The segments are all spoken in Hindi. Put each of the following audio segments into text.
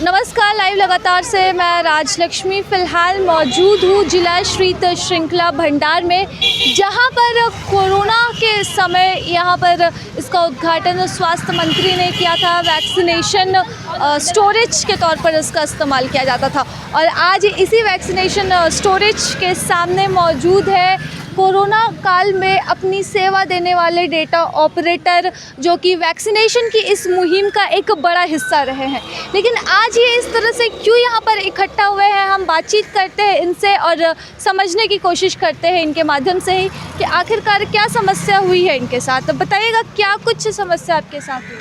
नमस्कार, लाइव लगातार से मैं राजलक्ष्मी फ़िलहाल मौजूद हूँ जिला शीत श्रृंखला भंडार में, जहाँ पर कोरोना के समय यहाँ पर इसका उद्घाटन स्वास्थ्य मंत्री ने किया था। वैक्सीनेशन स्टोरेज के तौर पर इसका इस्तेमाल किया जाता था और आज इसी वैक्सीनेशन स्टोरेज के सामने मौजूद है कोरोना काल में अपनी सेवा देने वाले डेटा ऑपरेटर, जो कि वैक्सीनेशन की इस मुहिम का एक बड़ा हिस्सा रहे हैं। लेकिन आज ये इस तरह से क्यों यहाँ पर इकट्ठा हुए हैं, हम बातचीत करते हैं इनसे और समझने की कोशिश करते हैं इनके माध्यम से ही कि आखिरकार क्या समस्या हुई है इनके साथ। बताइएगा, क्या कुछ समस्या आपके साथ हुई?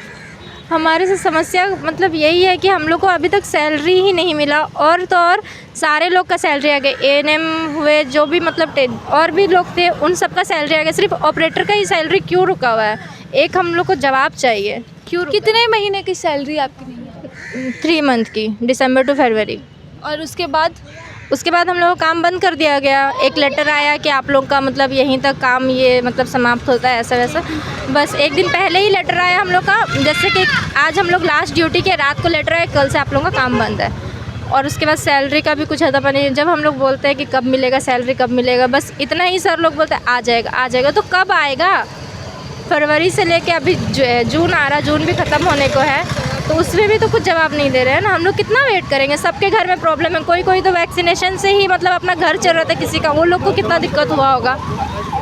हमारे से समस्या मतलब यही है कि हम लोग को अभी तक सैलरी ही नहीं मिला, और तो और सारे लोग का सैलरी आ गया। एएनएम हुए, जो भी मतलब और भी लोग थे, उन सब का सैलरी आ गया। सिर्फ ऑपरेटर का ही सैलरी क्यों रुका हुआ है? एक हम लोग को जवाब चाहिए, क्यों? कितने महीने की सैलरी आपकी नहीं है? 3 मंथ की, दिसंबर टू फरवरी। और उसके बाद हम लोगों को काम बंद कर दिया गया। एक लेटर आया कि आप लोग का मतलब यहीं तक काम ये मतलब समाप्त होता है, ऐसा वैसा। बस एक दिन पहले ही लेटर आया हम लोग का, जैसे कि आज हम लोग लास्ट ड्यूटी के, रात को लेटर आया कल से आप लोगों का काम बंद है। और उसके बाद सैलरी का भी कुछ अता नहीं। जब हम लोग बोलते हैं कि कब मिलेगा सैलरी, कब मिलेगा, बस इतना ही सर लोग बोलते हैं आ जाएगा आ जाएगा। तो कब आएगा? फरवरी से लेके अभी जून आ रहा, जून भी ख़त्म होने को है, तो उसमें भी तो कुछ जवाब नहीं दे रहे हैं ना। हम लोग कितना वेट करेंगे? सबके घर में प्रॉब्लम है। कोई तो वैक्सीनेशन से ही मतलब अपना घर चल रहा था किसी का, वो लोग को कितना दिक्कत हुआ होगा।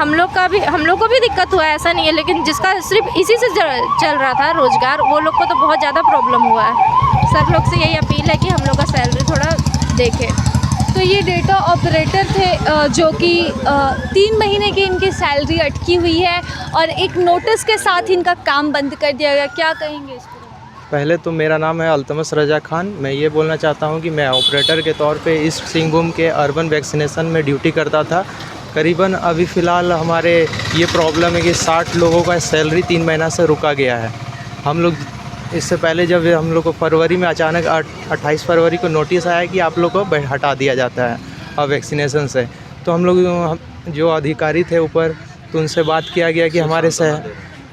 हम लोग को भी दिक्कत हुआ है, ऐसा नहीं है। लेकिन जिसका सिर्फ इसी से चल रहा था रोज़गार, वो लोग को तो बहुत ज़्यादा प्रॉब्लम हुआ है। सब लोग से यही अपील है कि हम लोग का सैलरी थोड़ा देखें। तो ये डेटा ऑपरेटर थे जो कि 3 महीने की इनकी सैलरी अटकी हुई है और एक नोटिस के साथ इनका काम बंद कर दिया गया। क्या कहेंगे इस पर? पहले तो मेरा नाम है अल्तमस रजा खान। मैं ये बोलना चाहता हूँ कि मैं ऑपरेटर के तौर पे ईस्ट सिंहभूम के अर्बन वैक्सीनेशन में ड्यूटी करता था। करीबन अभी फ़िलहाल हमारे ये प्रॉब्लम है कि 60 लोगों का सैलरी 3 महीना से रुका गया है। हम लोग इससे पहले जब हम लोग को फरवरी में अचानक 28 फरवरी को नोटिस आया कि आप लोग को हटा दिया जाता है वैक्सीनेशन से, तो हम लोग जो अधिकारी थे ऊपर, तो उनसे बात किया गया कि हमारे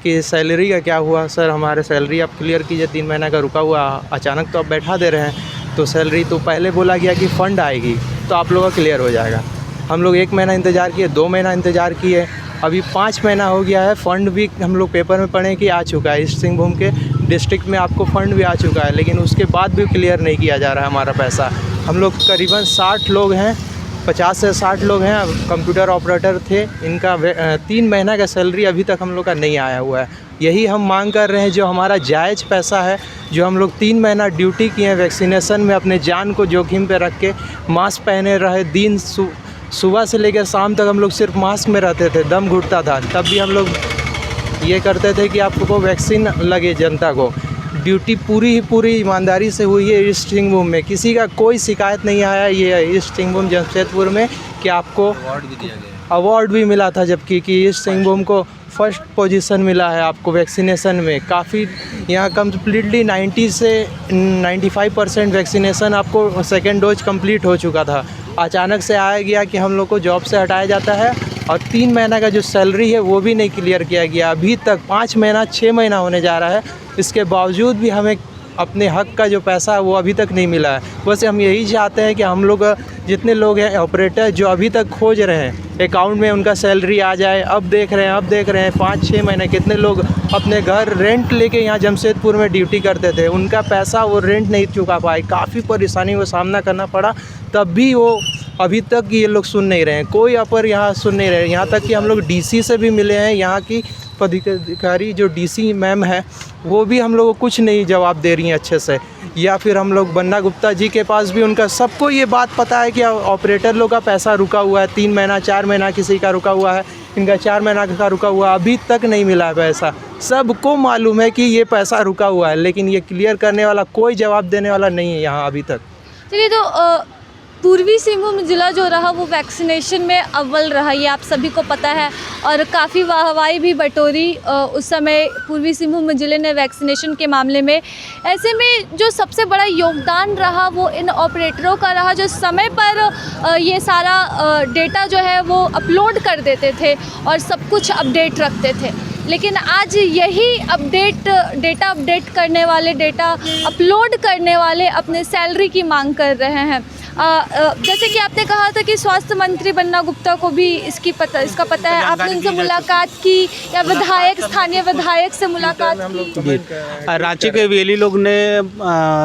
कि सैलरी का क्या हुआ सर, हमारे सैलरी आप क्लियर कीजिए, 3 महीना का रुका हुआ, अचानक तो आप बैठा दे रहे हैं। तो सैलरी तो पहले बोला गया कि फ़ंड आएगी तो आप लोगों का क्लियर हो जाएगा। हम लोग 1 महीना इंतज़ार किए, 2 महीना इंतज़ार किए, अभी 5 महीना हो गया है। फ़ंड भी हम लोग पेपर में पढ़े कि आ चुका है, ईस्ट सिंहभूम के डिस्ट्रिक्ट में आपको फ़ंड भी आ चुका है, लेकिन उसके बाद भी क्लियर नहीं किया जा रहा है हमारा पैसा। हम लोग करीबन 60 लोग हैं, 50 से 60 लोग हैं, कंप्यूटर ऑपरेटर थे। इनका 3 महीना का सैलरी अभी तक हम लोग का नहीं आया हुआ है। यही हम मांग कर रहे हैं, जो हमारा जायज़ पैसा है, जो हम लोग 3 महीना ड्यूटी किए हैं वैक्सीनेशन में, अपने जान को जोखिम पे रख के मास्क पहने रहे, दिन सुबह से लेकर शाम तक हम लोग सिर्फ मास्क में रहते थे, दम घुटता था, तब भी हम लोग ये करते थे कि आपको वैक्सीन लगे जनता को। ड्यूटी पूरी ईमानदारी से हुई है ईस्ट सिंहभूम में, किसी का कोई शिकायत नहीं आया। ये ईस्ट सिंहभूम जमशेदपुर में कि आपको अवार्ड भी मिला था, जबकि कि ईस्ट सिंहभूम को फर्स्ट पोजीशन मिला है आपको वैक्सीनेशन में। काफ़ी यहाँ कम्प्लीटली 90 से 95% वैक्सीनेशन आपको सेकेंड डोज कंप्लीट हो चुका था। अचानक से आया गया कि हम लोग को जॉब से हटाया जाता है और 3 महीना का जो सैलरी है वो भी नहीं क्लियर किया गया। अभी तक 5 महीना 6 महीना होने जा रहा है, इसके बावजूद भी हमें अपने हक का जो पैसा है वो अभी तक नहीं मिला है। वैसे हम यही चाहते हैं कि हम लोग जितने लोग हैं ऑपरेटर जो अभी तक खोज रहे हैं अकाउंट में उनका सैलरी आ जाए। अब देख रहे हैं 5-6 महीने कितने लोग अपने घर रेंट लेके यहाँ जमशेदपुर में ड्यूटी करते थे, उनका पैसा वो रेंट नहीं चुका पाए, काफ़ी परेशानी को सामना करना पड़ा, तब भी वो अभी तक ये लोग सुन नहीं रहे हैं। कोई अपर यहाँ सुन नहीं रहे। यहाँ तक कि हम लोग डीसी से भी मिले हैं, यहाँ की पदाधिकारी जो डीसी मैम है वो भी हम लोग को कुछ नहीं जवाब दे रही हैं अच्छे से। या फिर हम लोग बन्ना गुप्ता जी के पास भी, उनका सबको ये बात पता है कि ऑपरेटर लोग का पैसा रुका हुआ है, 3 महीना 4 महीना किसी का रुका हुआ है, इनका 4 महीना का रुका हुआ, अभी तक नहीं मिला है पैसा। सबको मालूम है कि ये पैसा रुका हुआ है, लेकिन ये क्लियर करने वाला कोई जवाब देने वाला नहीं है यहाँ अभी तक। चलिए, तो पूर्वी सिंहभूम ज़िला जो रहा वो वैक्सीनेशन में अव्वल रहा, ये आप सभी को पता है, और काफ़ी वाहवाही भी बटोरी उस समय पूर्वी सिंहभूम ज़िले ने वैक्सीनेशन के मामले में। ऐसे में जो सबसे बड़ा योगदान रहा वो इन ऑपरेटरों का रहा, जो समय पर ये सारा डेटा जो है वो अपलोड कर देते थे और सब कुछ अपडेट रखते थे। लेकिन आज यही डेटा अपडेट करने वाले, डेटा अपलोड करने वाले अपने सैलरी की मांग कर रहे हैं। जैसे कि आपने कहा था कि स्वास्थ्य मंत्री बन्ना गुप्ता को भी इसका पता है, आपने उनसे मुलाकात की या स्थानीय विधायक से मुलाकात की? रांची के वेली लोग ने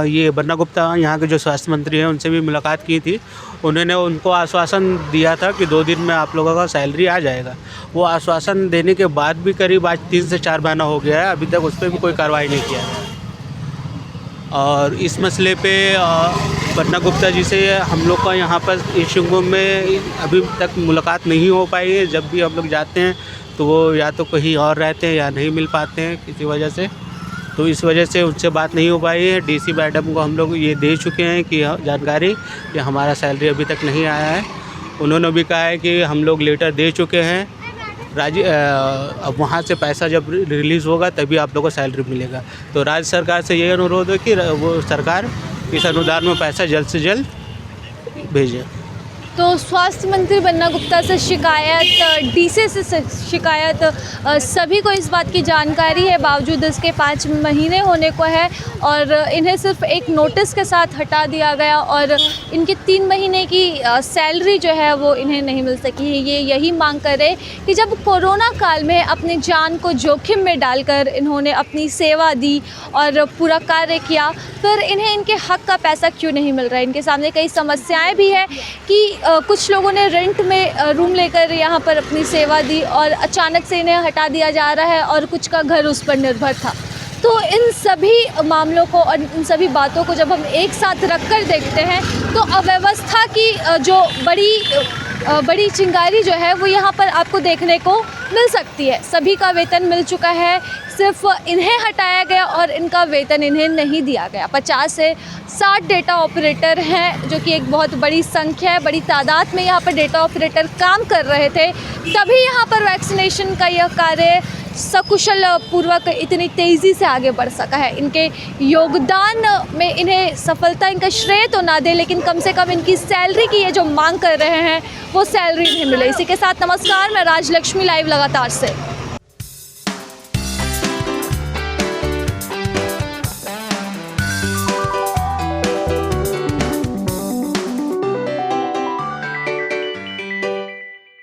ये बन्ना गुप्ता यहाँ के जो स्वास्थ्य मंत्री हैं उनसे भी मुलाकात की थी। उन्होंने उनको आश्वासन दिया था कि 2 दिन में आप लोगों का सैलरी आ जाएगा। वो आश्वासन देने के बाद भी करीब आज 3 से 4 महीना हो गया है, अभी तक उस पर भी कोई कार्रवाई नहीं किया है। और इस मसले पे बन्ना गुप्ता जी से हम लोग का यहाँ पर ईस्ट में अभी तक मुलाकात नहीं हो पाई है। जब भी हम लोग जाते हैं तो वो या तो कहीं और रहते हैं या नहीं मिल पाते हैं किसी वजह से, तो इस वजह से उनसे बात नहीं हो पाई है। डीसी मैडम को हम लोग ये दे चुके हैं कि जानकारी कि हमारा सैलरी अभी तक नहीं आया है। उन्होंने भी कहा है कि हम लोग लेटर दे चुके हैं अब वहाँ से पैसा जब रिलीज़ होगा तभी आप लोगों को सैलरी मिलेगा। तो राज्य सरकार से ये अनुरोध है कि वो सरकार इस अनुदान में पैसा जल्द से जल्द भेजे। तो स्वास्थ्य मंत्री बन्ना गुप्ता से शिकायत, डीसी से शिकायत, सभी को इस बात की जानकारी है, बावजूद इसके 5 महीने होने को है और इन्हें सिर्फ एक नोटिस के साथ हटा दिया गया और इनकी 3 महीने की सैलरी जो है वो इन्हें नहीं मिल सकी है। ये यही मांग कर रहे कि जब कोरोना काल में अपनी जान को जोखिम में डालकर इन्होंने अपनी सेवा दी और पूरा कार्य किया, फिर इन्हें इनके हक़ का पैसा क्यों नहीं मिल रहा है। इनके सामने कई समस्याएँ भी है कि कुछ लोगों ने रेंट में रूम लेकर यहाँ पर अपनी सेवा दी और अचानक से इन्हें हटा दिया जा रहा है और कुछ का घर उस पर निर्भर था। तो इन सभी मामलों को और इन सभी बातों को जब हम एक साथ रख कर देखते हैं तो अव्यवस्था की जो बड़ी चिंगारी जो है वो यहाँ पर आपको देखने को मिल सकती है। सभी का वेतन मिल चुका है, सिर्फ इन्हें हटाया गया और इनका वेतन इन्हें नहीं दिया गया। 50 से 60 डेटा ऑपरेटर हैं, जो कि एक बहुत बड़ी संख्या है, बड़ी तादाद में यहाँ पर डेटा ऑपरेटर काम कर रहे थे, तभी यहाँ पर वैक्सीनेशन का यह कार्य सकुशल पूर्वक इतनी तेज़ी से आगे बढ़ सका है। इनके योगदान में इन्हें सफलता, इनका श्रेय तो ना दे, लेकिन कम से कम इनकी सैलरी की ये जो मांग कर रहे हैं वो सैलरी नहीं मिले। इसी के साथ नमस्कार, मैं राजलक्ष्मी, लाइव लगातार से।